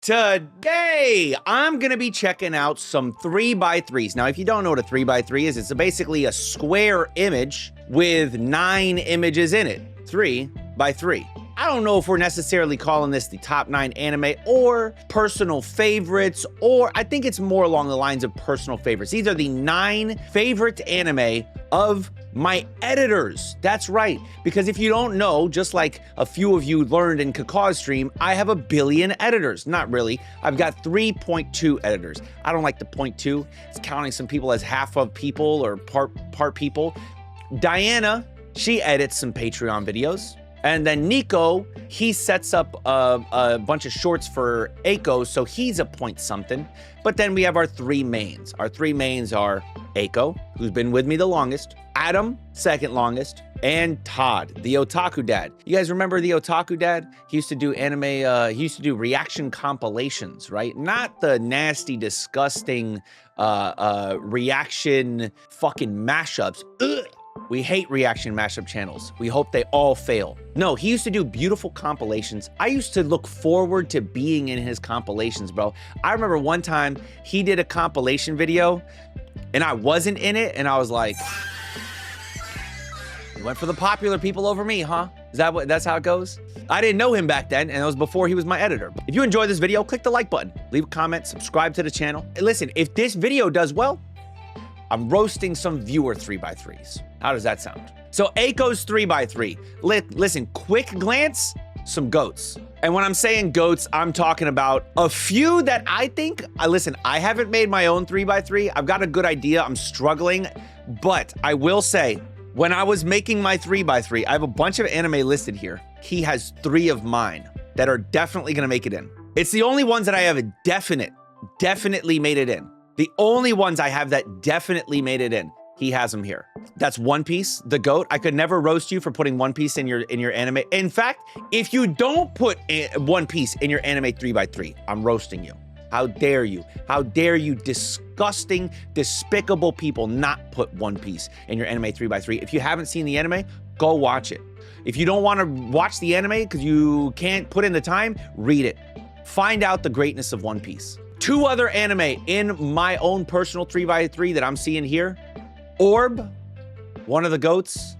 Today, I'm going to be checking out some 3x3s. Now, if you don't know what a 3x3 is, it's basically a square image with 9 images in it. 3x3. I don't know if we're necessarily calling this the top 9 anime or personal favorites, or I think it's more along the lines of personal favorites. These are the 9 favorite anime of my editors. That's right, because if you don't know, just like a few of you learned in Kakaw's stream, I have a billion editors. Not really. I've got 3.2 editors. I don't like the 0.2. It's counting some people as half of people or part people. Diana, she edits some Patreon videos. And then Nico, he sets up a bunch of shorts for Eiko, so he's a point something. But then we have our 3 mains. Our 3 mains are Eiko, who's been with me the longest, Adam, second longest, and Todd, the otaku dad. You guys remember the otaku dad? He used to do anime, he used to do reaction compilations, right? Not the nasty, disgusting reaction fucking mashups. Ugh. We hate reaction mashup channels. We hope they all fail. No, he used to do beautiful compilations. I used to look forward to being in his compilations, bro. I remember one time he did a compilation video and I wasn't in it, and I was like, you went for the popular people over me, huh? That's how it goes? I didn't know him back then, and it was before he was my editor. If you enjoyed this video, click the like button, leave a comment, subscribe to the channel. And listen, if this video does well, I'm roasting some viewer 3x3s. How does that sound? So Eiko's 3x3. Listen, quick glance, some goats. And when I'm saying goats, I'm talking about a few that I think, listen, I haven't made my own 3x3. I've got a good idea, I'm struggling. But I will say, when I was making my 3x3, I have a bunch of anime listed here. He has 3 of mine that are definitely gonna make it in. It's the only ones that I have definitely made it in. The only ones I have that definitely made it in, he has them here. That's One Piece, the GOAT. I could never roast you for putting One Piece in your anime. In fact, if you don't put One Piece in your anime 3x3, I'm roasting you. How dare you? How dare you disgusting, despicable people not put One Piece in your anime 3x3? If you haven't seen the anime, go watch it. If you don't want to watch the anime because you can't put in the time, read it. Find out the greatness of One Piece. 2 other anime in my own personal 3x3 that I'm seeing here. Orb, one of the goats.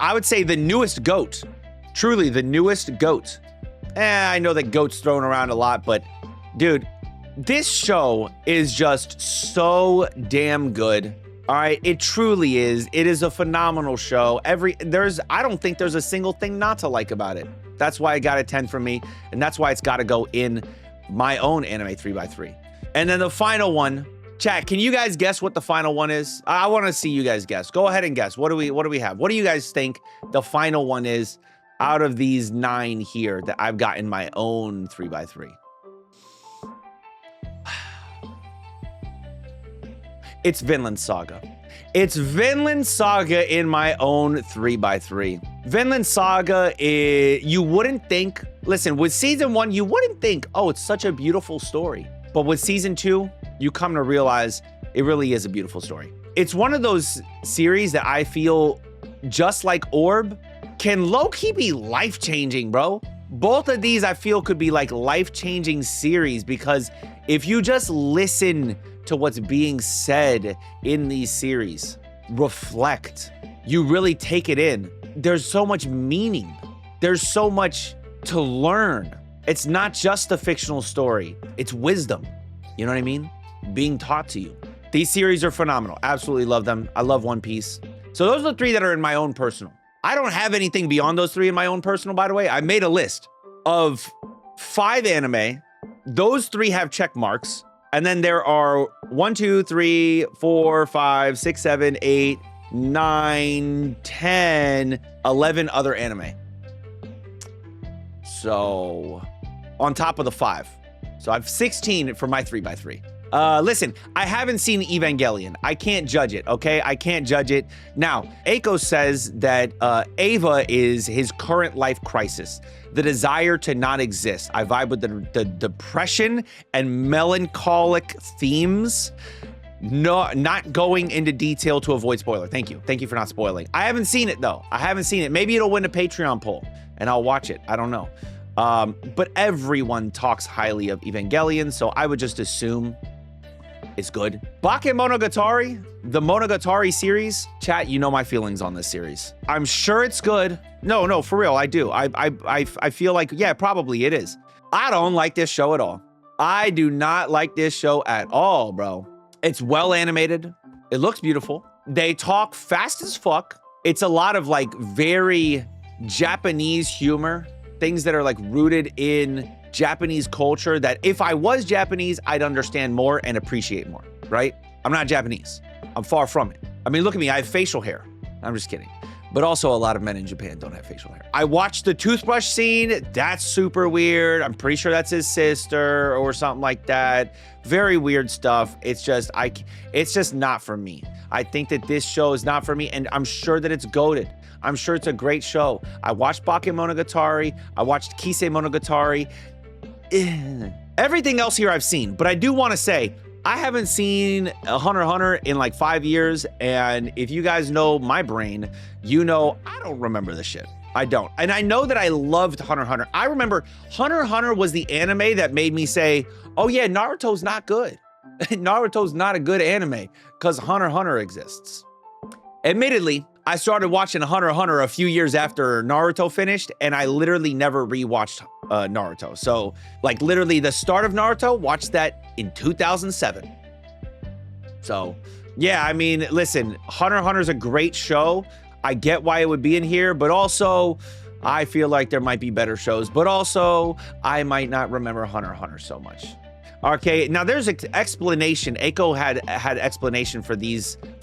I would say the newest goat. Truly the newest goat. I know that goat's thrown around a lot, but dude, this show is just so damn good. All right, it truly is. It is a phenomenal show. I don't think there's a single thing not to like about it. That's why it got a 10 from me, and that's why it's got to go in my own anime 3x3. And then the final one, chat, can you guys guess what the final one is? I want to see you guys guess. Go ahead and guess. What do we have? What do you guys think the final one is out of these 9 here that I've got in my own 3x3? It's Vinland Saga. It's Vinland Saga in my own 3x3. Vinland Saga you wouldn't think, listen, with season 1, you wouldn't think, oh, it's such a beautiful story. But with season 2, you come to realize it really is a beautiful story. It's one of those series that I feel, just like Orb, can low-key be life-changing, bro. Both of these I feel could be like life-changing series, because if you just listen to what's being said in these series, reflect, you really take it in. There's so much meaning. There's so much to learn. It's not just a fictional story. It's wisdom. You know what I mean? Being taught to you. These series are phenomenal. Absolutely love them. I love One Piece. So those are the 3 that are in my own personal. I don't have anything beyond those 3 in my own personal, by the way. I made a list of 5 anime. Those 3 have check marks. And then there are 1, 2, 3, 4, 5, 6, 7, 8, 9, 10, 11 other anime. So on top of the 5. So I have 16 for my 3x3. Listen, I haven't seen Evangelion. I can't judge it, okay? I can't judge it. Now, Eiko says that Eva is his current life crisis, the desire to not exist. I vibe with the depression and melancholic themes. No, not going into detail to avoid spoiler. Thank you. Thank you for not spoiling. I haven't seen it, though. I haven't seen it. Maybe it'll win a Patreon poll, and I'll watch it. I don't know. But everyone talks highly of Evangelion, so I would just assume it's good. Bakemonogatari, the Monogatari series. Chat, you know my feelings on this series. I'm sure it's good. No, for real, I do. I feel like, yeah, probably it is. I don't like this show at all. I do not like this show at all, bro. It's well animated. It looks beautiful. They talk fast as fuck. It's a lot of like very Japanese humor, things that are like rooted in Japanese culture that if I was Japanese, I'd understand more and appreciate more, right? I'm not Japanese. I'm far from it. I mean, look at me. I have facial hair. I'm just kidding. But also a lot of men in Japan don't have facial hair. I watched the toothbrush scene. That's super weird. I'm pretty sure that's his sister or something like that. Very weird stuff. It's just not for me. I think that this show is not for me, and I'm sure that it's goated. I'm sure it's a great show. I watched Bakemonogatari. I watched Kisemonogatari. Everything else here I've seen, but I do want to say, I haven't seen Hunter x Hunter in like 5 years, and if you guys know my brain, you know I don't remember this shit. I don't. And I know that I loved Hunter x Hunter. I remember Hunter x Hunter was the anime that made me say, oh yeah, Naruto's not good. Naruto's not a good anime because Hunter x Hunter exists. Admittedly, I started watching Hunter x Hunter a few years after Naruto finished, and I literally never rewatched Naruto. So, like, literally the start of Naruto, watched that in 2007. So, yeah, I mean, listen, Hunter x Hunter is a great show. I get why it would be in here, but also, I feel like there might be better shows, but also, I might not remember Hunter x Hunter so much. Okay, now there's an explanation. Eiko had explanation for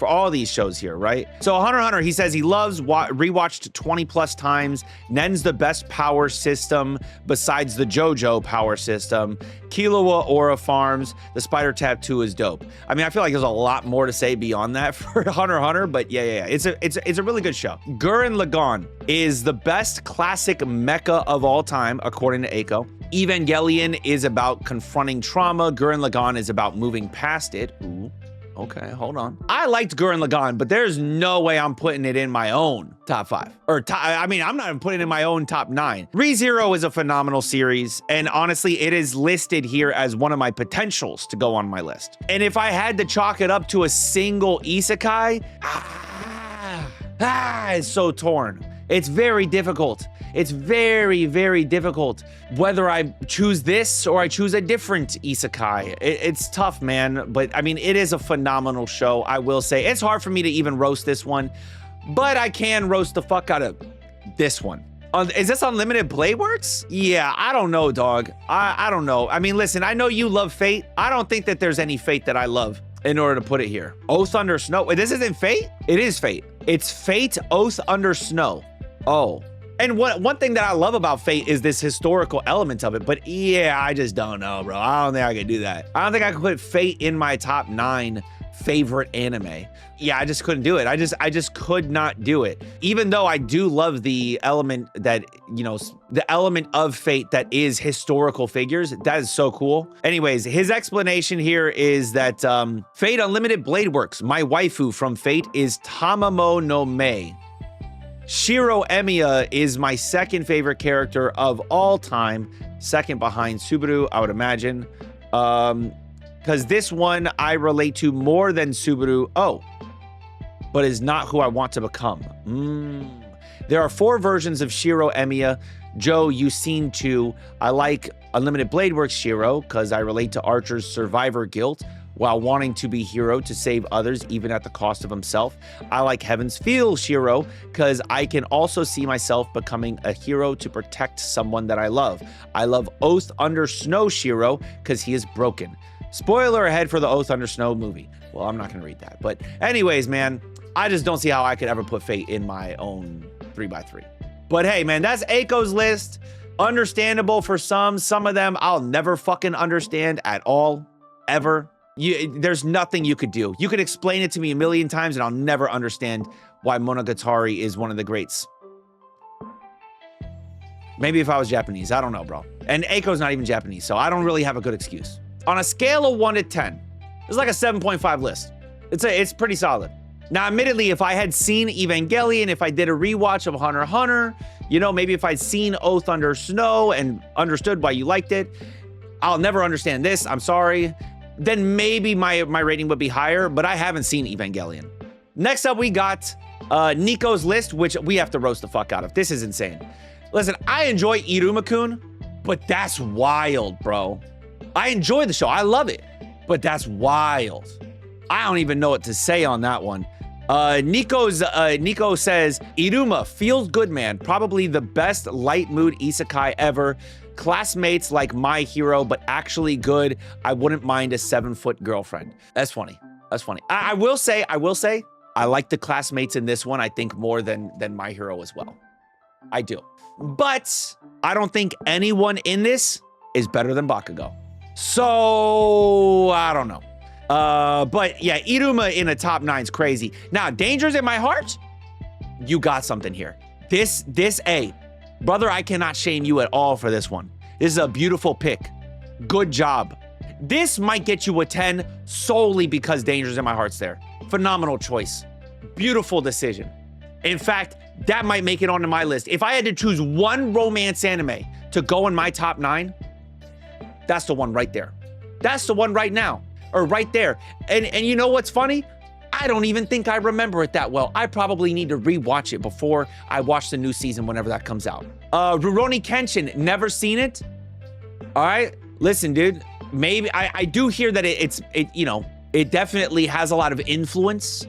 all these shows here, right? So Hunter x Hunter, he says he loves rewatched 20 plus times. Nen's the best power system besides the JoJo power system. Killua Aura Farms, the spider tattoo is dope. I mean, I feel like there's a lot more to say beyond that for Hunter x Hunter, but yeah. It's a really good show. Gurren Lagann is the best classic mecha of all time, according to Eiko. Evangelion is about confronting trauma. Gurren Lagann is about moving past it. Ooh, okay, hold on. I liked Gurren Lagann, but there's no way I'm putting it in my own top 5. I mean, I'm not even putting it in my own top 9. ReZero is a phenomenal series, and honestly, it is listed here as one of my potentials to go on my list. And if I had to chalk it up to a single isekai, it's so torn. It's very difficult. It's very, very difficult. Whether I choose this or I choose a different isekai, it's tough, man. But I mean, it is a phenomenal show. I will say it's hard for me to even roast this one, but I can roast the fuck out of this one. Is this Unlimited Blade Works? Yeah, I don't know, dog. I don't know. I mean, listen, I know you love Fate. I don't think that there's any Fate that I love in order to put it here. Oath Under Snow. Wait, this isn't Fate? It is Fate. It's Fate Oath Under Snow. Oh. And one thing that I love about Fate is this historical element of it, but yeah, I just don't know, bro. I don't think I could do that. I don't think I could put Fate in my top 9 favorite anime. Yeah, I just couldn't do it. I just could not do it. Even though I do love the element that, you know, the element of Fate that is historical figures. That is so cool. Anyways, his explanation here is that Fate Unlimited Blade Works. My waifu from Fate is Tamamo no Mei. Shiro Emiya is my second favorite character of all time, second behind Subaru, I would imagine. Because this one I relate to more than Subaru. Oh, but is not who I want to become. There are 4 versions of Shiro Emiya. Joe, you've seen 2. I like Unlimited Blade Works Shiro because I relate to Archer's survivor guilt while wanting to be hero to save others even at the cost of himself. I like Heaven's Feel Shiro because I can also see myself becoming a hero to protect someone that I love. I love Oath Under Snow Shiro because he is broken. Spoiler ahead for the Oath Under Snow movie. Well, I'm not gonna read that. But anyways, man, I just don't see how I could ever put Fate in my own 3x3. But hey, man, that's Eiko's list. Understandable for some. Some of them I'll never fucking understand at all, ever. There's nothing you could do. You could explain it to me a million times and I'll never understand why Monogatari is one of the greats. Maybe if I was Japanese, I don't know, bro. And Eiko's not even Japanese, so I don't really have a good excuse. On a scale of 1 to 10, it's like a 7.5 list. It's pretty solid. Now, admittedly, if I had seen Evangelion, if I did a rewatch of Hunter x Hunter, You know, maybe if I'd seen Oath Under Snow and understood why you liked it, I'll never understand this, I'm sorry, then maybe my rating would be higher, but I haven't seen Evangelion. Next up, we got Nico's list, which we have to roast the fuck out of. This is insane. Listen, I enjoy Iruma-kun, but that's wild, bro. I enjoy the show. I love it, but that's wild. I don't even know what to say on that one. Nico says, Iruma, feels good, man. Probably the best light mood isekai ever. Classmates like My Hero, but actually good. I wouldn't mind a 7-foot girlfriend. That's funny. That's funny. I will say, I like the classmates in this one, I think, more than My Hero as well. I do. But I don't think anyone in this is better than Bakugo. So, I don't know. But yeah, Iruma in a top 9 is crazy. Now, Danger's in My Heart, you got something here. Brother, I cannot shame you at all for this one. This is a beautiful pick. Good job. This might get you a 10 solely because Danger's in My Heart's there. Phenomenal choice. Beautiful decision. In fact, that might make it onto my list. If I had to choose one romance anime to go in my top 9, that's the one right there. That's the one right now, or right there. And you know what's funny? I don't even think I remember it that well. I probably need to rewatch it before I watch the new season whenever that comes out. Rurouni Kenshin, never seen it. All right, listen, dude. Maybe I do hear that it definitely has a lot of influence.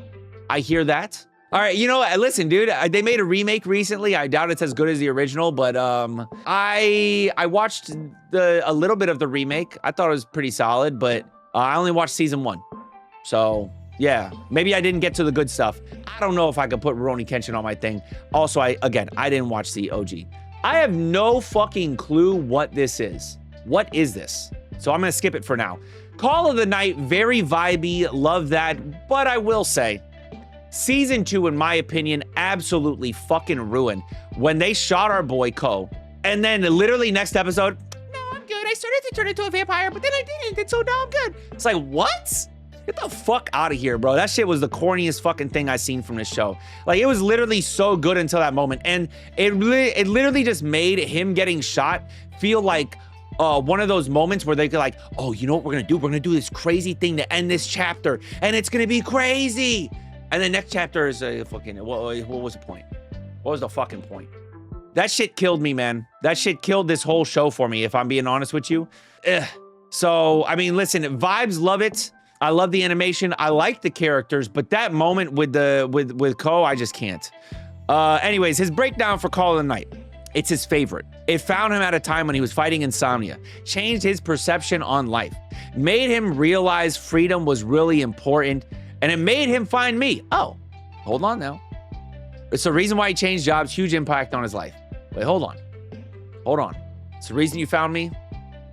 I hear that. All right, you know, listen, dude, they made a remake recently. I doubt it's as good as the original, but I watched a little bit of the remake. I thought it was pretty solid, but I only watched season 1. So, yeah, maybe I didn't get to the good stuff. I don't know if I could put Rurouni Kenshin on my thing. Also, I didn't watch the OG. I have no fucking clue what this is. What is this? So I'm gonna skip it for now. Call of the Night, very vibey, love that, but I will say, Season 2, in my opinion, absolutely fucking ruined when they shot our boy Ko, and then literally next episode, no, I'm good. I started to turn into a vampire, but then I didn't. It's so damn good. It's like, what? Get the fuck out of here, bro. That shit was the corniest fucking thing I've seen from this show. Like, it was literally so good until that moment, and it literally just made him getting shot feel like one of those moments where they go like, oh, you know what we're gonna do? We're gonna do this crazy thing to end this chapter, and it's gonna be crazy. And the next chapter is fucking, what was the point? What was the fucking point? That shit killed me, man. That shit killed this whole show for me, if I'm being honest with you. Ugh. So, I mean, listen, vibes, love it. I love the animation. I like the characters, but that moment with Ko, I just can't. Anyways, his breakdown for Call of the Night. It's his favorite. It found him at a time when he was fighting insomnia, changed his perception on life, made him realize freedom was really important, and it made him find me. Oh, hold on now. It's the reason why he changed jobs, huge impact on his life. Wait, hold on. Hold on. It's the reason you found me?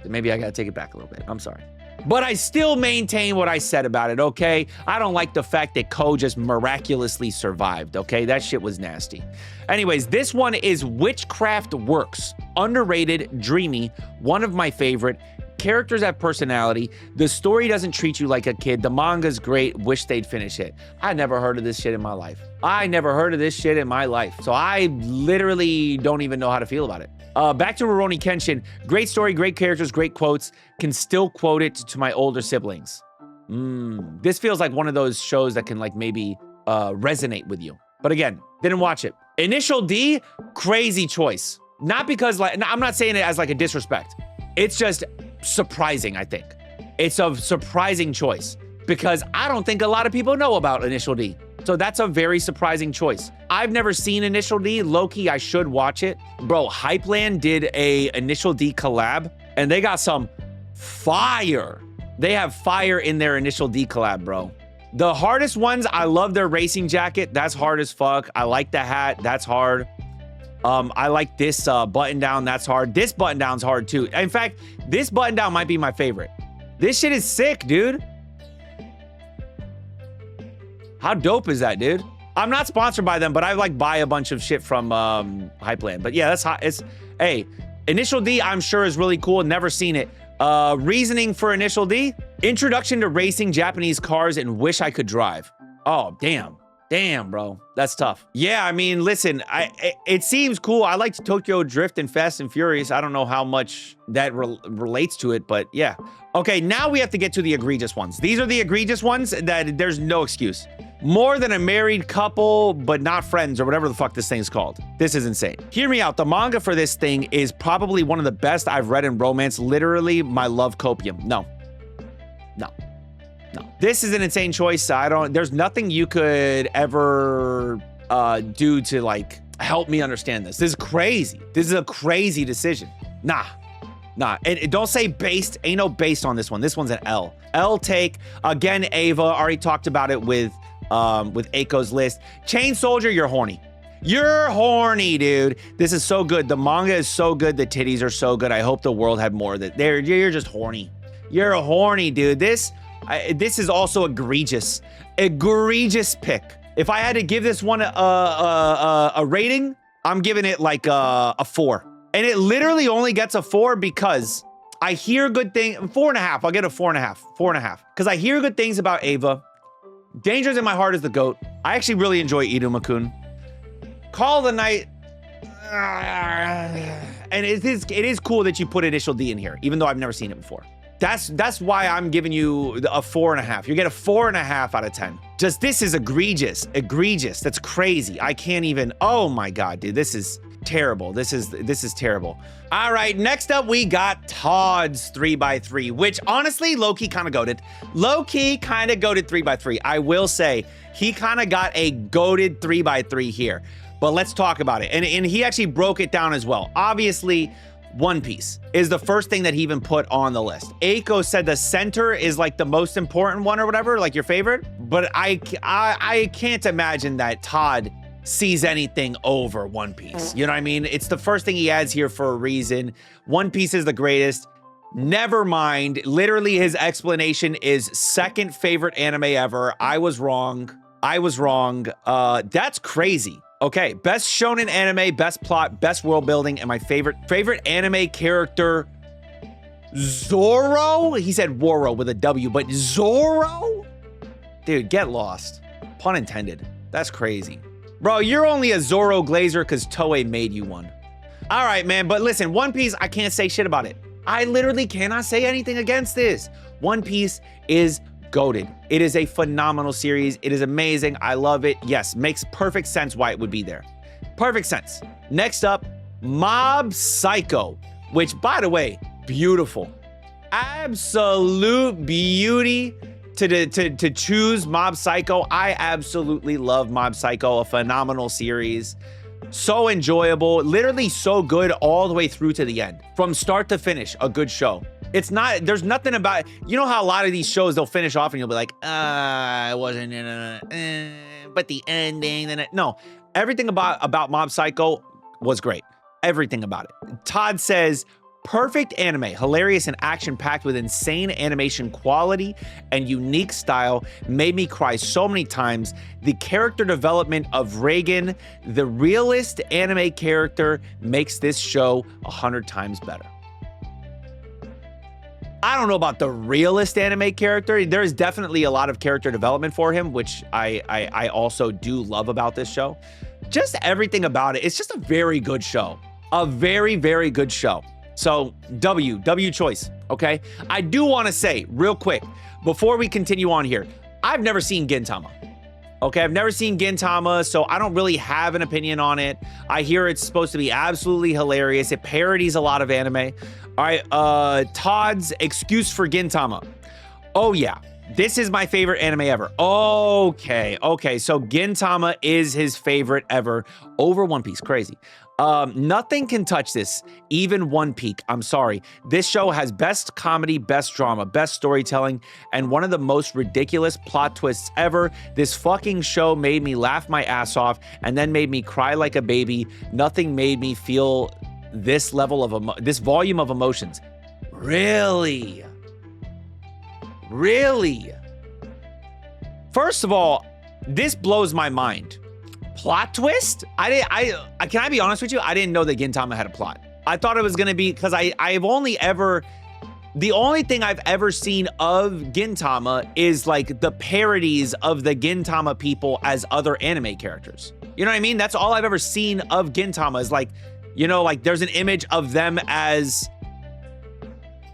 Then maybe I gotta take it back a little bit. I'm sorry. But I still maintain what I said about it, okay? I don't like the fact that Ko just miraculously survived, okay? That shit was nasty. Anyways, this one is Witchcraft Works. Underrated, dreamy, one of my favorite. Characters have personality. The story doesn't treat you like a kid. The manga's great. Wish they'd finish it. I never heard of this shit in my life. I never heard of this shit in my life. So I literally don't even know how to feel about it. Back to Rurouni Kenshin. Great story, great characters, great quotes. Can still quote it to my older siblings. This feels like one of those shows that can like maybe resonate with you. But again, didn't watch it. Initial D, crazy choice. Not because like, I'm not saying it as like a disrespect. It's just surprising, I think. It's a surprising choice because I don't think a lot of people know about Initial D. So that's a very surprising choice. I've never seen Initial D. Low-key, I should watch it. Bro, Hypeland did a Initial D collab and they got some fire. They have fire in their Initial D collab, bro. The hardest ones, I love their racing jacket. That's hard as fuck. I like the hat. That's hard. I like this button down. That's hard. This button down's hard too. In fact, this button down might be my favorite. This shit is sick, dude. How dope is that, dude? I'm not sponsored by them, but I like buy a bunch of shit from Hypeland. But yeah, that's hot. Hey, Initial D, I'm sure is really cool. Never seen it. Reasoning for Initial D: introduction to racing Japanese cars and wish I could drive. Oh, damn. Damn, bro. That's tough. Yeah, I mean, listen, it seems cool. I liked Tokyo Drift and Fast and Furious. I don't know how much that relates to it, but yeah. Okay, now we have to get to the egregious ones. These are the egregious ones that there's no excuse. More than a married couple, but not friends, or whatever the fuck this thing's called. This is insane. Hear me out. The manga for this thing is probably one of the best I've read in romance. Literally, my love copium. No. This is an insane choice. There's nothing you could ever do to like help me understand this. This is crazy. This is a crazy decision. Nah. And don't say based. Ain't no based on this one. This one's an L. L take. Again, Ava. Already talked about it with Aiko's list. Chain Soldier, you're horny. You're horny, dude. This is so good. The manga is so good. The titties are so good. I hope the world had more of that. You're just horny. You're horny, dude. This is also egregious. Egregious pick. If I had to give this one a rating, I'm giving it like a 4. And it literally only gets a 4 because I hear good things. 4.5. I'll get a 4.5. 4.5. Because I hear good things about Ava. Danger's in My Heart is the GOAT. I actually really enjoy Iruma-kun. Call the Night. And it is cool that you put initial D in here, even though I've never seen it before. That's why I'm giving you a 4.5. You get a 4.5 out of 10. Just this is egregious. Egregious. That's crazy. I can't even. Oh my God, dude. This is terrible. This is terrible. All right, next up we got Todd's 3x3, which honestly low-key kind of goated. Low-key kind of goated 3x3. I will say he kind of got a goated 3x3 here. But let's talk about it. And he actually broke it down as well. Obviously, One Piece is the first thing that he even put on the list. Aiko said the center is like the most important one or whatever, like your favorite. But I can't imagine that Todd sees anything over One Piece. You know what I mean? It's the first thing he adds here for a reason. One Piece is the greatest. Never mind. Literally, his explanation is second favorite anime ever. I was wrong. That's crazy. Okay, best shonen anime, best plot, best world building, and my favorite anime character, Zoro? He said Woro with a W, but Zoro? Dude, get lost. Pun intended. That's crazy. Bro, you're only a Zoro Glazer because Toei made you one. All right, man, but listen, One Piece, I can't say shit about it. I literally cannot say anything against this. One Piece is goated. It is a phenomenal series. It is amazing. I love it. Yes, makes perfect sense why it would be there. Perfect sense. Next up, Mob Psycho, which, by the way, beautiful. Absolute beauty to choose Mob Psycho. I absolutely love Mob Psycho, a phenomenal series. So enjoyable, literally so good all the way through to the end. From start to finish, a good show. It's not, there's nothing about, you know how a lot of these shows, they'll finish off and you'll be like, it wasn't, but the ending, no. Everything about Mob Psycho was great. Everything about it. Todd says, perfect anime, hilarious and action-packed with insane animation quality and unique style, made me cry so many times. The character development of Reagan, the realist anime character, makes this show 100 times better. I don't know about the realist anime character. There is definitely a lot of character development for him, which I also do love about this show. Just everything about it. It's just a very good show. A very, very good show. So W choice, okay? I do want to say real quick, before we continue on here, I've never seen Gintama. Okay, I've never seen Gintama, so I don't really have an opinion on it. I hear it's supposed to be absolutely hilarious. It parodies a lot of anime. All right, Todd's excuse for Gintama. Oh yeah, this is my favorite anime ever. Okay, so Gintama is his favorite ever over One Piece, crazy. Nothing can touch this, even One Piece. I'm sorry. This show has best comedy, best drama, best storytelling, and one of the most ridiculous plot twists ever. This fucking show made me laugh my ass off and then made me cry like a baby. Nothing made me feel this level of this volume of emotions. Really? First of all, this blows my mind. Plot twist? Can I be honest with you? I didn't know that Gintama had a plot. I thought it was gonna be, because I've only ever The only thing I've ever seen of Gintama is like the parodies of the Gintama people as other anime characters. You know what I mean? That's all I've ever seen of Gintama is like, you know, like there's an image of them as,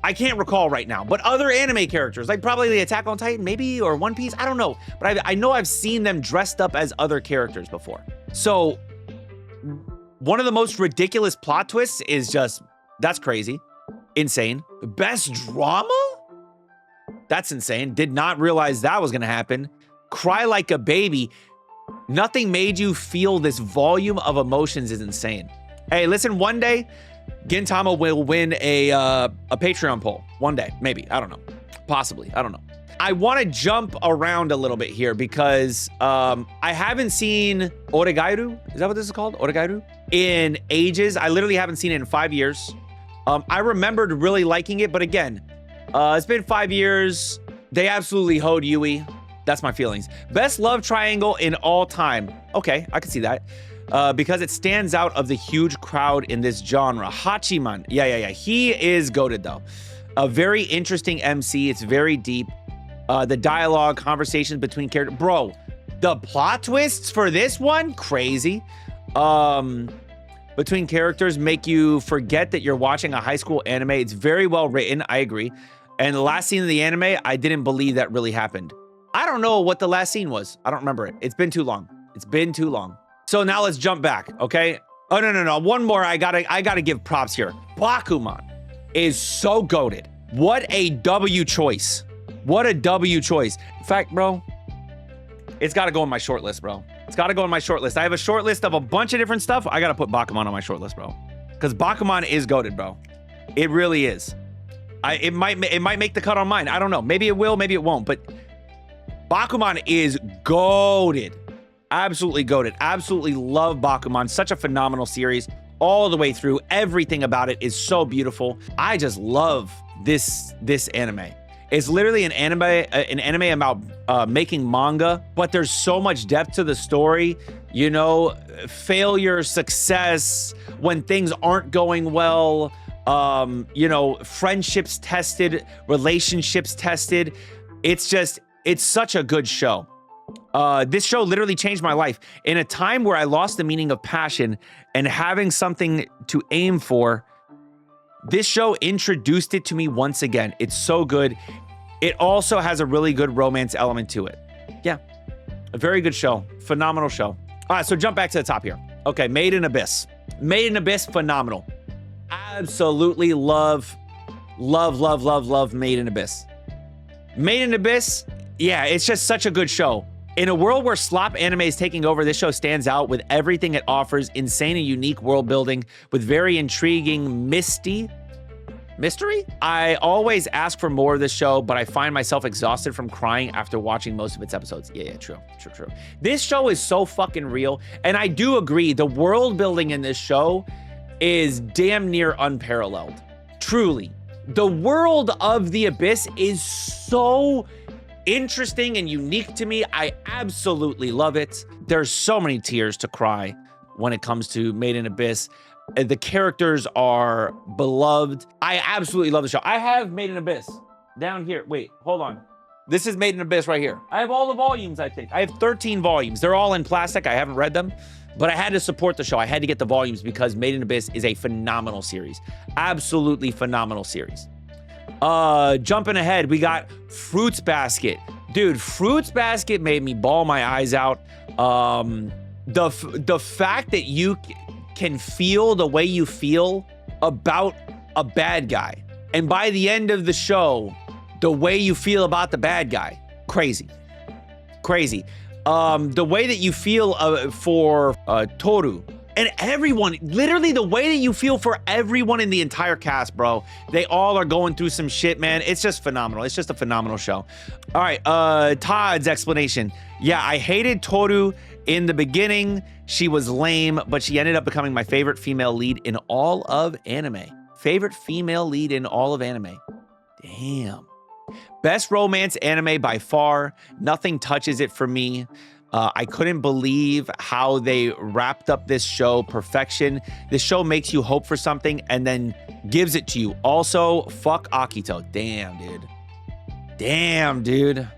I can't recall right now, but other anime characters, like probably the Attack on Titan maybe, or One Piece, I don't know. But I know I've seen them dressed up as other characters before. So one of the most ridiculous plot twists is just, that's crazy. Insane. Best drama? That's insane. Did not realize that was gonna happen. Cry like a baby. Nothing made you feel this volume of emotions is insane. Hey, listen, one day, Gintama will win a Patreon poll. One day, maybe. I don't know. Possibly. I don't know. I want to jump around a little bit here because I haven't seen Oregairu. Is that what this is called? Oregairu? In ages. I literally haven't seen it in 5 years. I remembered really liking it, but again, it's been 5 years. They absolutely hoed Yui. That's my feelings. Best love triangle in all time. Okay, I can see that. Because it stands out of the huge crowd in this genre. Hachiman. Yeah. He is goated though. A very interesting MC. It's very deep. The dialogue, conversations between characters. Bro, the plot twists for this one, crazy. Between characters make you forget that you're watching a high school anime. It's very well written, I agree. And the last scene of the anime, I didn't believe that really happened. I don't know what the last scene was. I don't remember it. It's been too long. It's been too long. So now let's jump back, okay? Oh, no. One more, I gotta give props here. Bakuman is so goated. What a W choice. What a W choice. In fact, bro, it's gotta go on my short list, bro. It's gotta go on my short list. I have a short list of a bunch of different stuff. I gotta put Bakuman on my short list, bro. Because Bakuman is goated, bro. It really is. It might make the cut on mine. I don't know. Maybe it will, maybe it won't. But Bakuman is goated. Absolutely goated. Absolutely love Bakuman. Such a phenomenal series all the way through. Everything about it is so beautiful. I just love this anime. It's literally an anime about making manga, but there's so much depth to the story. You know, failure, success, when things aren't going well, you know, friendships tested, relationships tested. It's such a good show. This show literally changed my life. In a time where I lost the meaning of passion and having something to aim for, this show introduced it to me once again. It's so good. It also has a really good romance element to it. Yeah, a very good show. Phenomenal show. All right, so jump back to the top here. Okay, Made in Abyss. Made in Abyss, phenomenal. Absolutely love Made in Abyss. Made in Abyss, yeah, it's just such a good show. In a world where slop anime is taking over, this show stands out with everything it offers. Insane and unique world building with very intriguing mystery. I always ask for more of this show, but I find myself exhausted from crying after watching most of its episodes. Yeah, true. This show is so fucking real. And I do agree, the world building in this show is damn near unparalleled. Truly. The world of the Abyss is so interesting and unique to me. I absolutely love it. There's so many tears to cry when it comes to Made in Abyss. The characters are beloved. I absolutely love the show. I have Made in Abyss down here. Wait, hold on. This is Made in Abyss right here. I have all the volumes, I think. I have 13 volumes. They're all in plastic. I haven't read them, but I had to support the show. I had to get the volumes because Made in Abyss is a phenomenal series. Absolutely phenomenal series. Jumping ahead, we got Fruits Basket. Dude, Fruits Basket made me bawl my eyes out. The fact that you can feel the way you feel about a bad guy, and by the end of the show, the way you feel about the bad guy, crazy. The way that you feel for Toru, and everyone, literally the way that you feel for everyone in the entire cast, bro. They all are going through some shit, man. It's just phenomenal. It's just a phenomenal show. All right, Todd's explanation. Yeah, I hated Toru in the beginning. She was lame, but she ended up becoming my favorite female lead in all of anime. Favorite female lead in all of anime. Damn. Best romance anime by far. Nothing touches it for me. I couldn't believe how they wrapped up this show. Perfection. This show makes you hope for something and then gives it to you. Also, fuck Akito. Damn, dude. Damn, dude.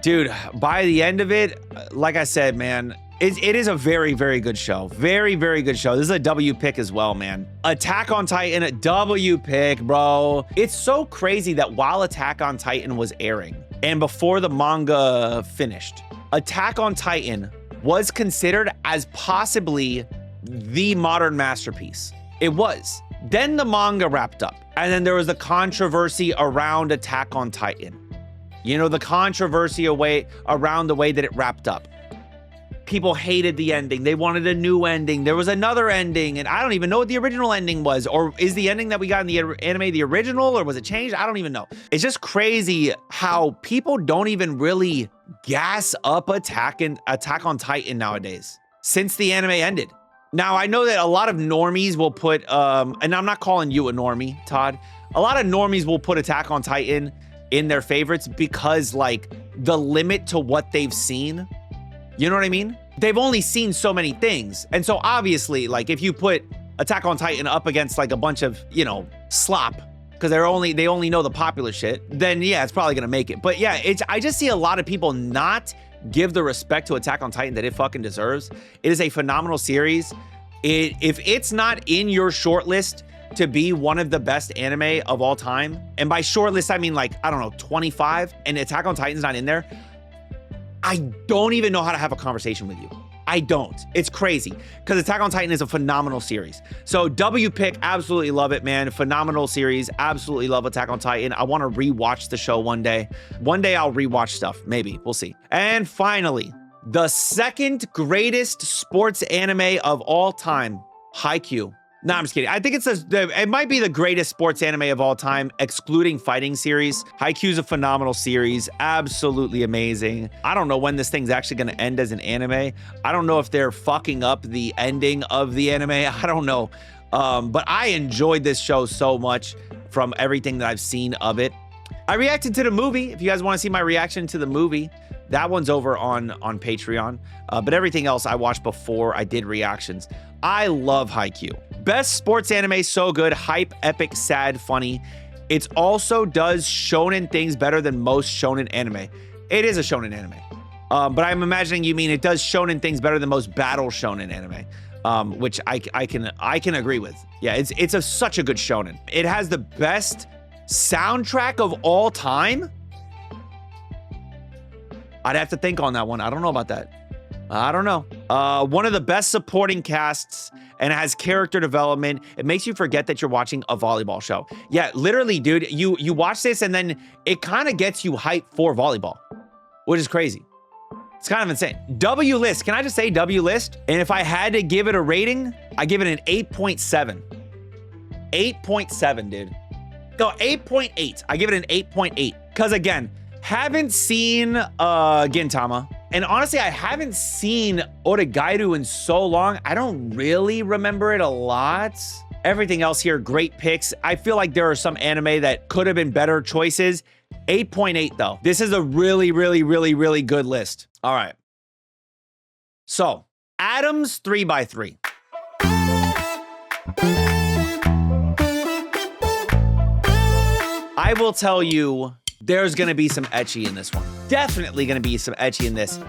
Dude, by the end of it, like I said, man, it is a very, very good show. Very, very good show. This is a W pick as well, man. Attack on Titan, a W pick, bro. It's so crazy that while Attack on Titan was airing and before the manga finished, Attack on Titan was considered as possibly the modern masterpiece. It was. Then the manga wrapped up, and then there was the controversy around Attack on Titan. You know, the controversy around the way that it wrapped up. People hated the ending. They wanted a new ending. There was another ending, and I don't even know what the original ending was. Or is the ending that we got in the anime the original, or was it changed? I don't even know. It's just crazy how people don't even really gas up Attack on Titan nowadays since the anime ended. Now, I know that a lot of normies will put, and I'm not calling you a normie, Todd. A lot of normies will put Attack on Titan in their favorites because, like, the limit to what they've seen. You know what I mean? They've only seen so many things. And so obviously, like, if you put Attack on Titan up against like a bunch of, you know, slop, because they only know the popular shit, then yeah, it's probably gonna make it. But yeah, I just see a lot of people not give the respect to Attack on Titan that it fucking deserves. It is a phenomenal series. If it's not in your shortlist to be one of the best anime of all time, and by shortlist I mean like, I don't know, 25, and Attack on Titan's not in there, I don't even know how to have a conversation with you. I don't. It's crazy because Attack on Titan is a phenomenal series. So W pick, absolutely love it, man. Phenomenal series. Absolutely love Attack on Titan. I want to rewatch the show one day. One day I'll rewatch stuff. Maybe. We'll see. And finally, the second greatest sports anime of all time, Haikyuu. No, I'm just kidding. I think it might be the greatest sports anime of all time, excluding fighting series. Haikyuu is a phenomenal series, absolutely amazing. I don't know when this thing's actually going to end as an anime. I don't know if they're fucking up the ending of the anime. I don't know. But I enjoyed this show so much from everything that I've seen of it. I reacted to the movie. If you guys want to see my reaction to the movie, that one's over on Patreon. But everything else I watched before I did reactions. I love Haikyuu. Best sports anime, so good, hype, epic, sad, funny. It also does shonen things better than most shonen anime. It is a shonen anime. But I'm imagining you mean it does shonen things better than most battle shonen anime. Which I can agree with. Yeah, it's such a good shonen. It has the best soundtrack of all time. I'd have to think on that one. I don't know about that. I don't know. One of the best supporting casts, and it has character development. It makes you forget that you're watching a volleyball show. Yeah, literally, dude, you watch this and then it kind of gets you hyped for volleyball, which is crazy. It's kind of insane. W list. Can I just say W list? And if I had to give it a rating, I give it an 8.7. 8.7, dude. No, 8.8. I give it an 8.8. Because again, haven't seen Gintama. And honestly, I haven't seen Oregairu in so long. I don't really remember it a lot. Everything else here, great picks. I feel like there are some anime that could have been better choices. 8.8 though. This is a really, really, really, really good list. All right. So, Adam's 3x3. I will tell you, there's gonna be some ecchi in this one. Definitely gonna be some ecchi in this.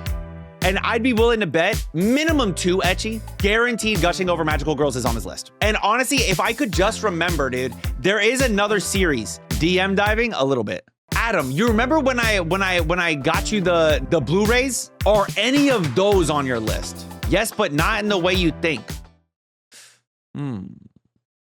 And I'd be willing to bet minimum 2 ecchi, guaranteed gushing over magical girls is on his list. And honestly, if I could just remember, dude, there is another series, DM diving a little bit. Adam, you remember when I got you the Blu-rays? Are any of those on your list? Yes, but not in the way you think.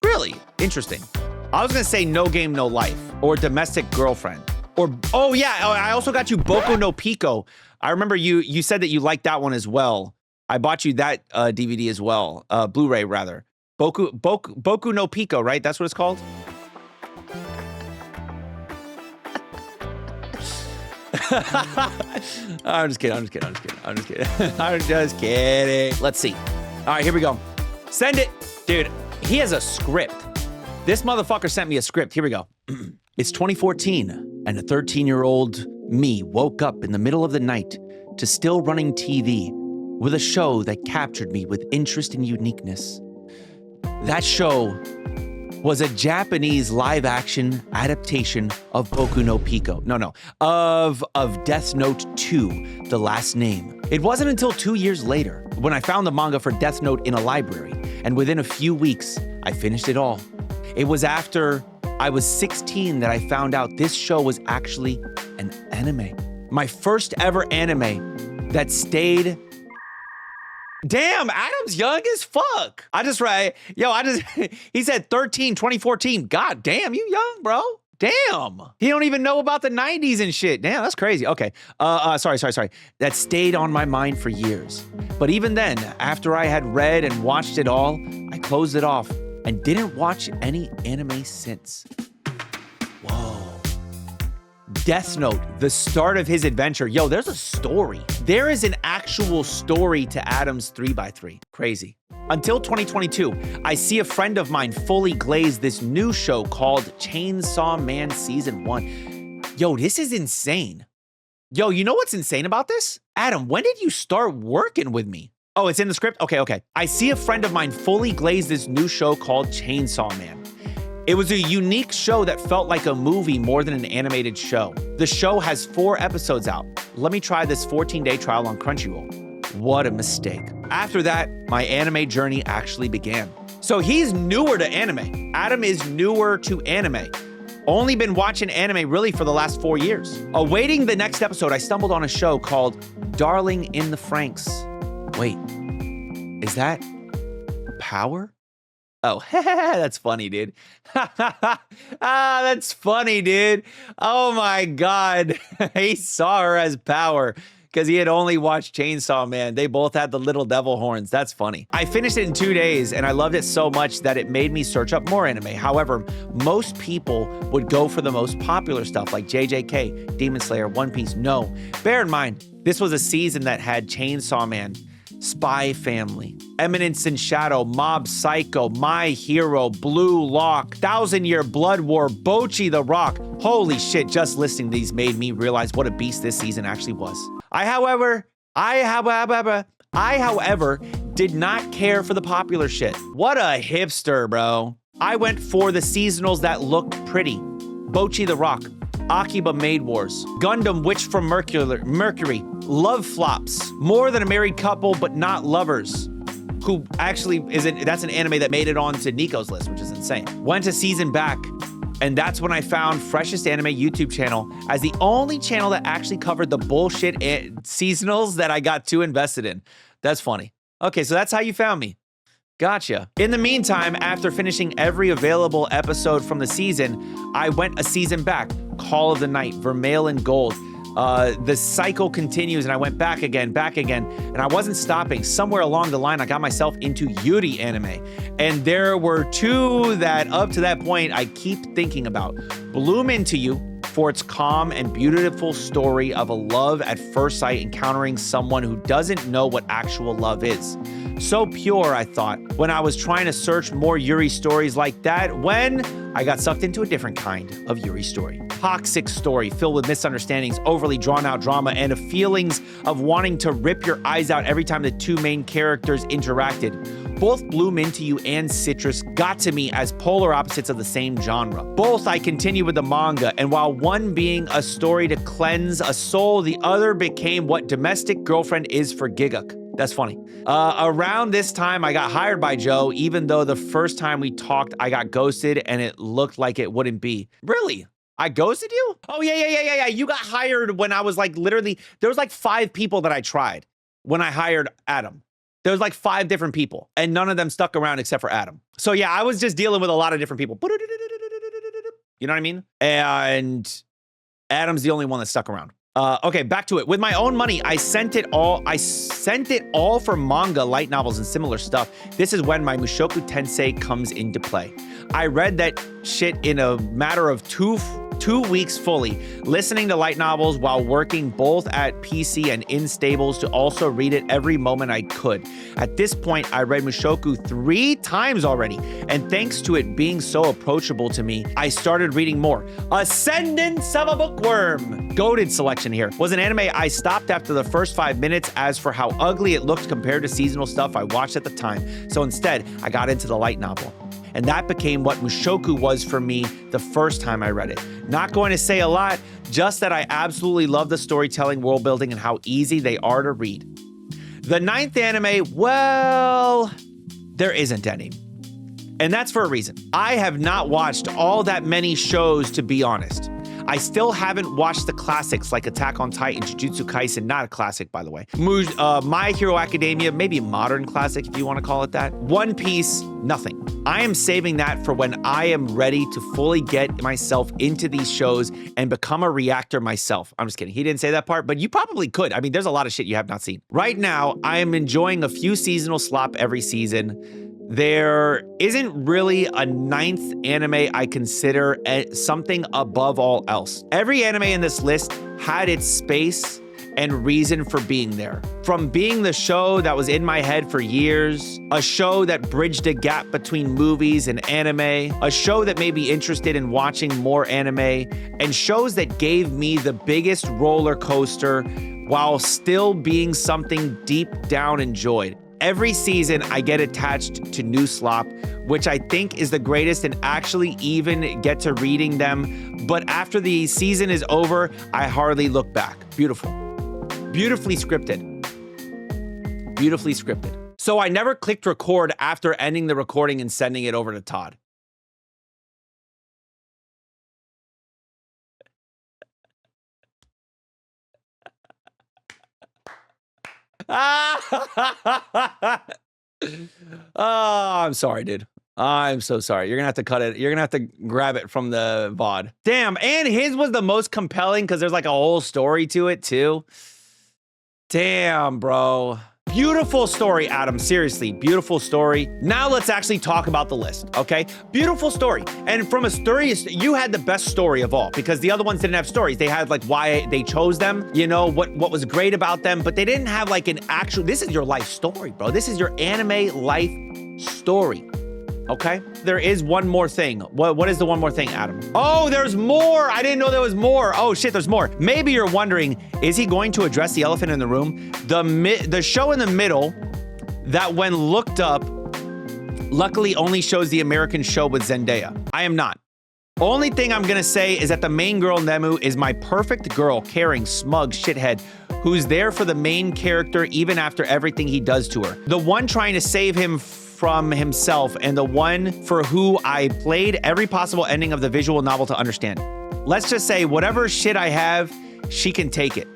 Really interesting. I was gonna say No Game, No Life or Domestic Girlfriend. Or, oh yeah, I also got you Boku no Pico. I remember you said that you liked that one as well. I bought you that DVD as well, Blu-ray rather. Boku no Pico, right? That's what it's called? I'm just kidding. I'm just kidding. Let's see. All right, here we go. Send it. Dude, he has a script. This motherfucker sent me a script. Here we go. It's 2014, and a 13-year-old me woke up in the middle of the night to still running TV with a show that captured me with interest and uniqueness. That show was a Japanese live-action adaptation of Boku no Pico. Of Death Note 2, The Last Name. It wasn't until 2 years later when I found the manga for Death Note in a library, and within a few weeks, I finished it all. It was after I was 16 that I found out this show was actually an anime. My first ever anime that stayed. Damn, Adam's young as fuck. He said 13, 2014. God damn, you young, bro. Damn. He don't even know about the 90s and shit. Damn, that's crazy. Okay. Sorry. That stayed on my mind for years. But even then, after I had read and watched it all, I closed it off and didn't watch any anime since. Whoa. Death Note, the start of his adventure. Yo, there's a story. There is an actual story to Adam's 3x3. Crazy. Until 2022, I see a friend of mine fully glaze this new show called Chainsaw Man Season 1. Yo, this is insane. Yo, you know what's insane about this? Adam, when did you start working with me? Oh, it's in the script? Okay. I see a friend of mine fully glaze this new show called Chainsaw Man. It was a unique show that felt like a movie more than an animated show. The show has 4 episodes out. Let me try this 14-day trial on Crunchyroll. What a mistake. After that, my anime journey actually began. So he's newer to anime. Adam is newer to anime. Only been watching anime really for the last 4 years. Awaiting the next episode, I stumbled on a show called Darling in the Franxx. Wait, is that Power? Oh, that's funny, dude. That's funny, dude. Oh my God. He saw her as Power because he had only watched Chainsaw Man. They both had the little devil horns. That's funny. I finished it in 2 days and I loved it so much that it made me search up more anime. However, most people would go for the most popular stuff like JJK, Demon Slayer, One Piece. No, bear in mind, this was a season that had Chainsaw Man, Spy Family, Eminence in Shadow, Mob Psycho, My Hero, Blue Lock, 1000 Year Blood War, Bocchi the Rock. Holy shit, just listing these made me realize what a beast this season actually was. I, however, did not care for the popular shit. What a hipster, bro. I went for the seasonals that looked pretty. Bocchi the Rock, Akiba Maid Wars, Gundam Witch from Mercury, Love Flops, More Than a Married Couple But Not Lovers, who actually that's an anime that made it onto Nico's list, which is insane. Went a season back, and that's when I found FreshestAnime YouTube channel as the only channel that actually covered the bullshit seasonals that I got too invested in. That's funny. Okay, so that's how you found me. Gotcha. In the meantime, after finishing every available episode from the season, I went a season back. Call of the Night, Vermilion Gold. The cycle continues and I went back again, and I wasn't stopping. Somewhere along the line, I got myself into Yuri anime. And there were 2 that up to that point, I keep thinking about. Bloom Into You, for its calm and beautiful story of a love at first sight encountering someone who doesn't know what actual love is. So pure, I thought, when I was trying to search more Yuri stories like that, when I got sucked into a different kind of Yuri story. Toxic story filled with misunderstandings, overly drawn out drama, and feelings of wanting to rip your eyes out every time the 2 main characters interacted. Both Bloom Into You and Citrus got to me as polar opposites of the same genre. Both I continued with the manga, and while one being a story to cleanse a soul, the other became what Domestic Girlfriend is for Giguk. That's funny. Around this time, I got hired by Joe, even though the first time we talked, I got ghosted and it looked like it wouldn't be. Really? I ghosted you? Oh, yeah. You got hired when I was like literally, there was like 5 people that I tried when I hired Adam. There was like 5 different people and none of them stuck around except for Adam. So yeah, I was just dealing with a lot of different people. You know what I mean? And Adam's the only one that stuck around. Okay, back to it. With my own money, I sent it all for manga, light novels, and similar stuff. This is when my Mushoku Tensei comes into play. I read that shit in a matter of 2 weeks fully, listening to light novels while working both at PC and in stables to also read it every moment I could. At this point, I read Mushoku 3 times already, and thanks to it being so approachable to me, I started reading more. Ascendance of a Bookworm. Goated selection here. Was an anime I stopped after the first 5 minutes as for how ugly it looked compared to seasonal stuff I watched at the time. So instead, I got into the light novel. And that became what Mushoku was for me the first time I read it. Not going to say a lot, just that I absolutely love the storytelling, world building, and how easy they are to read. The 9th anime, well, there isn't any. And that's for a reason. I have not watched all that many shows, to be honest. I still haven't watched the classics like Attack on Titan, Jujutsu Kaisen, not a classic, by the way. My Hero Academia, maybe a modern classic if you want to call it that. One Piece, nothing. I am saving that for when I am ready to fully get myself into these shows and become a reactor myself. I'm just kidding. He didn't say that part, but you probably could. I mean, there's a lot of shit you have not seen. Right now, I am enjoying a few seasonal slop every season. There isn't really a 9th anime I consider something above all else. Every anime in this list had its space and reason for being there. From being the show that was in my head for years, a show that bridged a gap between movies and anime, a show that made me interested in watching more anime, and shows that gave me the biggest roller coaster while still being something deep down enjoyed. Every season, I get attached to new slop, which I think is the greatest, and actually even get to reading them. But after the season is over, I hardly look back. Beautiful. Beautifully scripted. Beautifully scripted. So I never clicked record after ending the recording and sending it over to Todd. Oh, I'm sorry, dude. I'm so sorry. You're gonna have to cut it. You're gonna have to grab it from the VOD. Damn, and his was the most compelling because there's like a whole story to it too. Damn, bro. Beautiful story, Adam. Seriously, beautiful story. Now let's actually talk about the list, okay? Beautiful story. And from a story, you had the best story of all because the other ones didn't have stories. They had like why they chose them, you know, what was great about them, but they didn't have like an actual, this is your life story, bro. This is your anime life story. Okay, there is one more thing. What is the one more thing, Adam? Oh, there's more. I didn't know there was more. Oh shit, there's more. Maybe you're wondering, is he going to address the elephant in the room? The show in the middle that when looked up, luckily only shows the American show with Zendaya. I am not. Only thing I'm gonna say is that the main girl, Nemu, is my perfect girl, caring, smug, shithead, who's there for the main character even after everything he does to her. The one trying to save him from himself, and the one for who I played every possible ending of the visual novel to understand. Let's just say whatever shit I have, she can take it.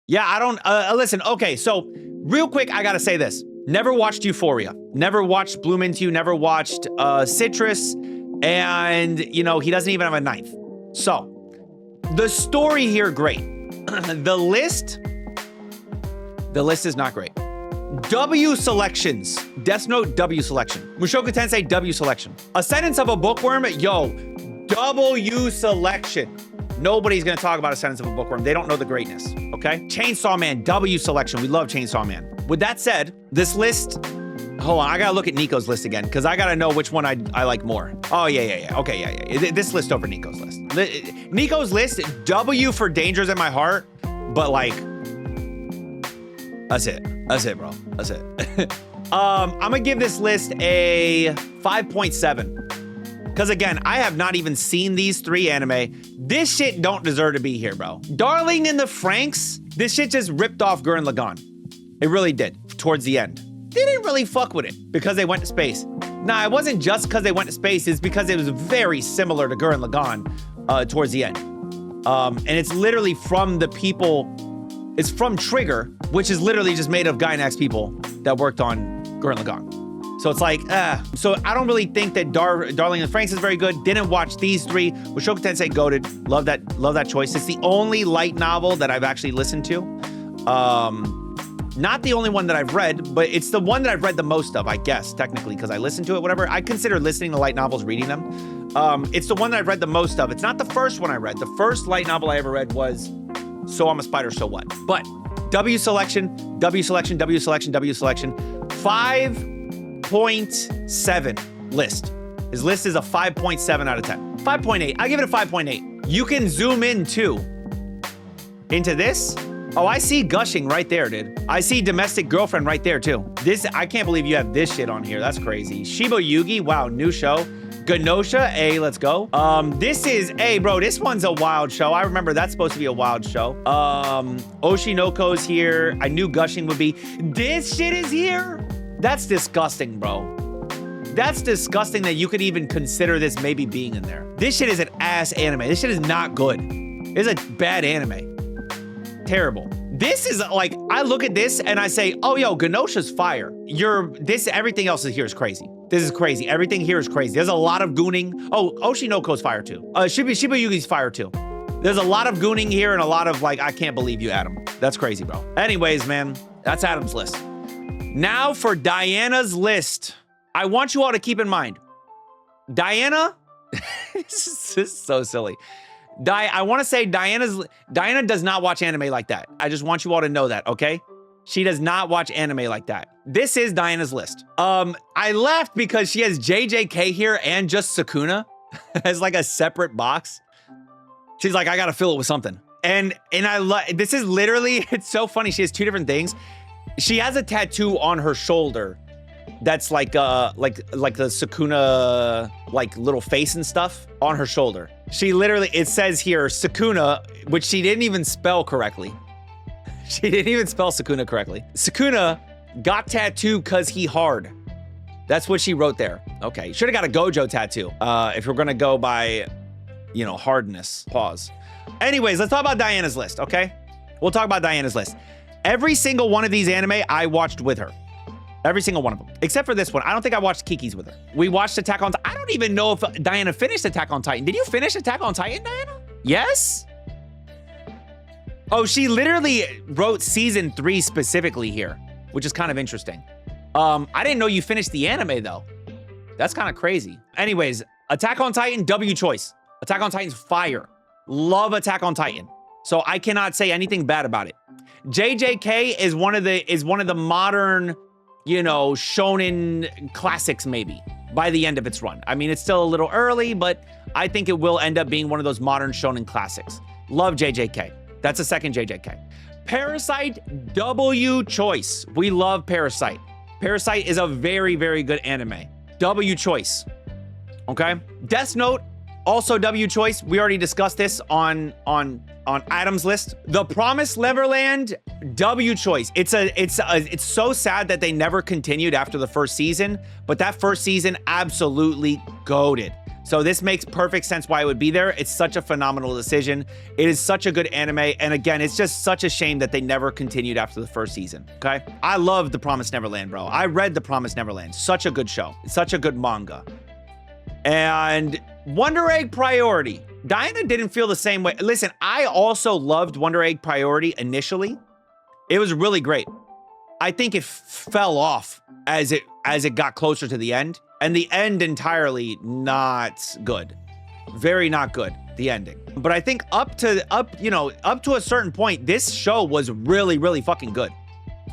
Yeah, I don't, listen, okay, so real quick, I gotta say this. Never watched Euphoria, never watched Bloom Into You, never watched Citrus, and, you know, he doesn't even have a 9th. So, the story here, great. The list is not great. W selections. Death Note W selection. Mushoku Tensei W selection. Ascendance of a Bookworm, yo, W selection. Nobody's gonna talk about Ascendance of a Bookworm. They don't know the greatness, okay? Chainsaw Man, W selection. We love Chainsaw Man. With that said, this list, hold on, I gotta look at Nico's list again, because I gotta know which one I like more. Oh, yeah. Okay, yeah. This list over Nico's list. Nico's list, W for Dangers in My Heart, but like, that's it. That's it, bro. That's it. I'm gonna give this list a 5.7. Because again, I have not even seen these 3 anime. This shit don't deserve to be here, bro. Darling in the Franxx, this shit just ripped off Gurren Lagann. It really did, towards the end. They didn't really fuck with it because they went to space. Nah, it wasn't just because they went to space, it's because it was very similar to Gurren Lagann towards the end. And it's literally from the people, it's from Trigger, which is literally just made of Gainax people that worked on Gurren Lagann. So it's like, so I don't really think that Darling and Franxx is very good. Didn't watch these 3. Mushoku Tensei goated. Love that choice. It's the only light novel that I've actually listened to. Not the only one that I've read, but it's the one that I've read the most of, I guess, technically, because I listened to it, whatever. I consider listening to light novels, reading them. It's the one that I've read the most of. It's not the first one I read. The first light novel I ever read was So I'm a Spider, So What? But W selection, W selection, W selection, W selection. 5.7 list. His list is a 5.7 out of 10. 5.8. I give it a 5.8. You can zoom in too. Into this. Oh, I see gushing right there, dude. I see domestic girlfriend right there too. This, I can't believe you have this shit on here. That's crazy. Shiba Yugi, wow, new show. Ganosha, let's go. This is, bro, this one's a wild show. I remember that's supposed to be a wild show. Oshinoko's here. I knew gushing would be. This shit is here. That's disgusting, bro. That's disgusting that you could even consider this maybe being in there. This shit is an ass anime. This shit is not good. It's a bad anime. Terrible. This is like, I look at this and I say, oh, yo, Ganosha's fire. Everything else here is crazy. This is crazy. Everything here is crazy. There's a lot of gooning. Oh, Oshinoko's fire too. Shiba Yugi's fire too. There's a lot of gooning here and a lot of like, I can't believe you, Adam. That's crazy, bro. Anyways, man, that's Adam's list. Now for Diana's list. I want you all to keep in mind, Diana, this is so silly. I want to say Diana does not watch anime like that. I just want you all to know that, okay? She does not watch anime like that. This is Diana's list. I left because she has JJK here and just Sukuna as like a separate box. She's like, I gotta fill it with something. And I love, this is literally, it's so funny. She has two different things. She has a tattoo on her shoulder that's like the Sukuna like little face and stuff on her shoulder. She literally, it says here Sukuna, which she didn't even spell correctly. She didn't even spell Sukuna correctly. Sukuna got tattooed cause he hard. That's what she wrote there. Okay, should have got a Gojo tattoo. If we're gonna go by, you know, hardness. Pause. Anyways, let's talk about Diana's list, okay? We'll talk about Diana's list. Every single one of these anime I watched with her. Every single one of them. Except for this one. I don't think I watched Kiki's with her. We watched Attack on Titan. I don't even know if Diana finished Attack on Titan. Did you finish Attack on Titan, Diana? Yes? Oh, she literally wrote season 3 specifically here, which is kind of interesting. I didn't know you finished the anime though. That's kind of crazy. Anyways, Attack on Titan, W choice. Attack on Titan's fire. Love Attack on Titan. So I cannot say anything bad about it. JJK is one of the modern, you know, shonen classics maybe by the end of its run. I mean, it's still a little early, but I think it will end up being one of those modern shonen classics. Love JJK. That's a second JJK. Parasite, W choice. We love Parasite. Parasite is a very, very good anime. W choice. Okay? Death Note, also W choice. We already discussed this on Adam's list. The Promised Neverland, W choice. It's so sad that they never continued after the first season, but that first season absolutely goated. So this makes perfect sense why it would be there. It's such a phenomenal decision. It is such a good anime. And again, it's just such a shame that they never continued after the first season, okay? I love The Promised Neverland, bro. I read The Promised Neverland. Such a good show. Such a good manga. And Wonder Egg Priority. Diana didn't feel the same way. Listen, I also loved Wonder Egg Priority initially. It was really great. I think it fell off as it got closer to the end. And the end entirely not good. Very not good, the ending. But I think up to a certain point, this show was really, really fucking good.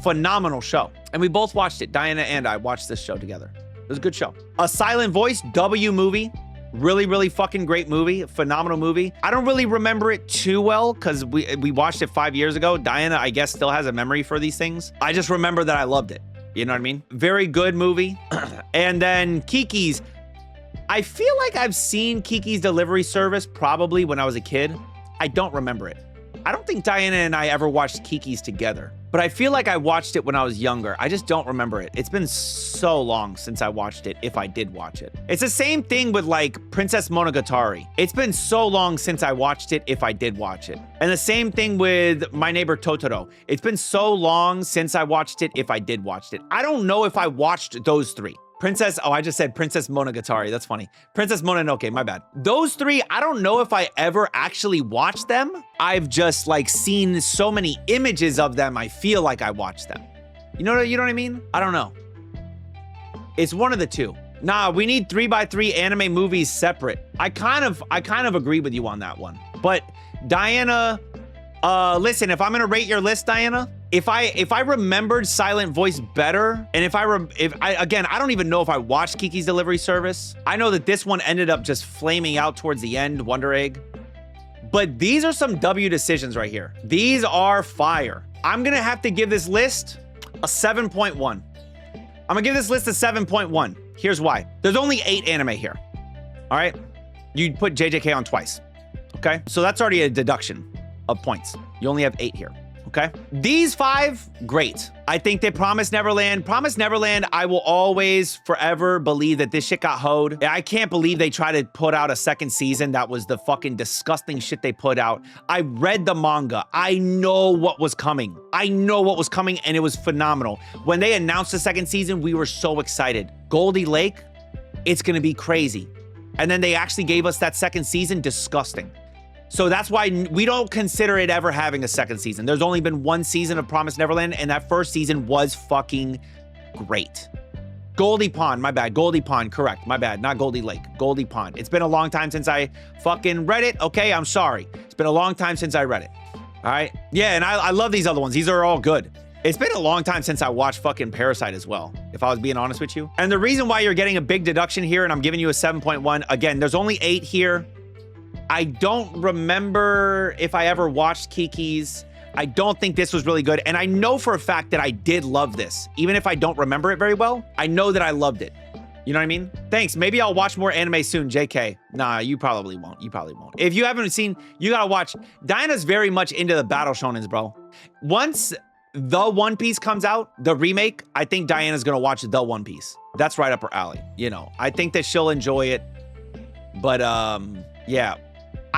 Phenomenal show. And we both watched it. Diana and I watched this show together. It was a good show. A Silent Voice, W movie. Really, really fucking great movie. Phenomenal movie. I don't really remember it too well because we watched it 5 years ago. Diana, I guess, still has a memory for these things. I just remember that I loved it. You know what I mean? Very good movie. And then Kiki's. I feel like I've seen Kiki's Delivery Service probably when I was a kid. I don't remember it. I don't think Diana and I ever watched Kiki's together, but I feel like I watched it when I was younger. I just don't remember it. It's been so long since I watched it, if I did watch it. It's the same thing with like Princess Monogatari. It's been so long since I watched it, if I did watch it. And the same thing with My Neighbor Totoro. It's been so long since I watched it, if I did watch it. I don't know if I watched those three. I just said Princess Monogatari. That's funny. Princess Mononoke, my bad. Those three, I don't know if I ever actually watched them. I've just like seen so many images of them. I feel like I watched them. You know what I mean? I don't know. It's one of the two. Nah, we need 3x3 anime movies separate. I kind of agree with you on that one. But Diana, listen, if I'm gonna rate your list, Diana, if I remembered Silent Voice better, and again, I don't even know if I watched Kiki's Delivery Service. I know that this one ended up just flaming out towards the end, Wonder Egg. But these are some W decisions right here. These are fire. I'm gonna have to give this list a 7.1. I'm gonna give this list a 7.1. Here's why. There's only 8 anime here. All right? You put JJK on twice. Okay? So that's already a deduction of points. You only have 8 here. Okay? These 5, great. I think they Promised Neverland. Promised Neverland, I will always, forever believe that this shit got hoed. I can't believe they tried to put out a second season. That was the fucking disgusting shit they put out. I read the manga. I know what was coming. I know what was coming, and it was phenomenal. When they announced the second season, we were so excited. Goldie Lake, it's gonna be crazy. And then they actually gave us that second season, disgusting. So that's why we don't consider it ever having a second season. There's only been 1 season of Promised Neverland, and that first season was fucking great. Goldie Pond, my bad. Goldie Pond, correct. My bad, not Goldie Lake. Goldie Pond. It's been a long time since I fucking read it. Okay, I'm sorry. It's been a long time since I read it. All right? Yeah, and I love these other ones. These are all good. It's been a long time since I watched fucking Parasite as well, if I was being honest with you. And the reason why you're getting a big deduction here, and I'm giving you a 7.1, again, there's only 8 here. I don't remember if I ever watched Kiki's. I don't think this was really good. And I know for a fact that I did love this. Even if I don't remember it very well, I know that I loved it. You know what I mean? Thanks. Maybe I'll watch more anime soon, JK. Nah, you probably won't. You probably won't. If you haven't seen, you gotta watch. Diana's very much into the battle shonens, bro. Once The One Piece comes out, the remake, I think Diana's gonna watch The One Piece. That's right up her alley. You know, I think that she'll enjoy it. But, yeah.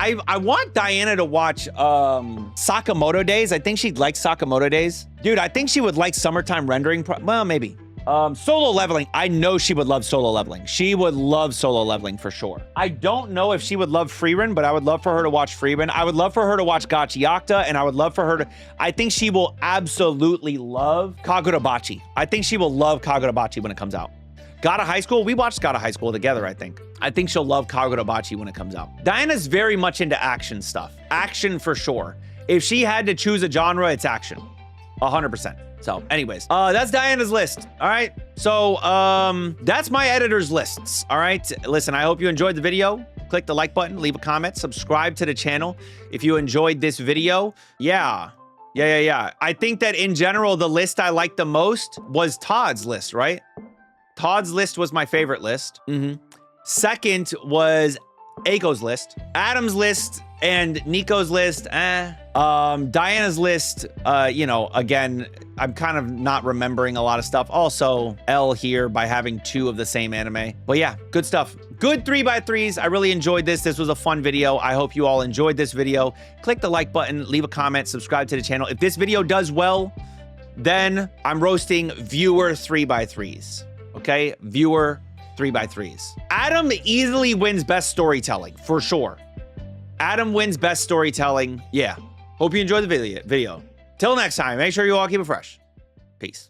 I want Diana to watch Sakamoto Days. I think she'd like Sakamoto Days. Dude, I think she would like Summertime Rendering. Well, maybe. Solo Leveling. I know she would love Solo Leveling. She would love Solo Leveling for sure. I don't know if she would love Frieren, but I would love for her to watch Frieren. I would love for her to watch Gachiakta, and I would love for her to... I think she will absolutely love Kagurabachi. I think she will love Kagurabachi when it comes out. Gata High School? We watched Gata High School together, I think. I think she'll love Kagurabachi when it comes out. Diana's very much into action stuff. Action for sure. If she had to choose a genre, it's action. 100%. So anyways, that's Diana's list. All right. So that's my editor's lists. All right. Listen, I hope you enjoyed the video. Click the like button, leave a comment, subscribe to the channel if you enjoyed this video. Yeah. I think that in general, the list I liked the most was Todd's list, right? Todd's list was my favorite list. Second was Aiko's list. Adam's list and Nico's list, Diana's list, you know, again, I'm kind of not remembering a lot of stuff. Also, L here by having 2 of the same anime. But yeah, good stuff. Good 3x3s. I really enjoyed this. This was a fun video. I hope you all enjoyed this video. Click the like button, leave a comment, subscribe to the channel. If this video does well, then I'm roasting viewer 3x3s. Okay, viewer 3x3s. Adam easily wins best storytelling, for sure. Adam wins best storytelling. Yeah. Hope you enjoyed the video. Till next time, make sure you all keep it fresh. Peace.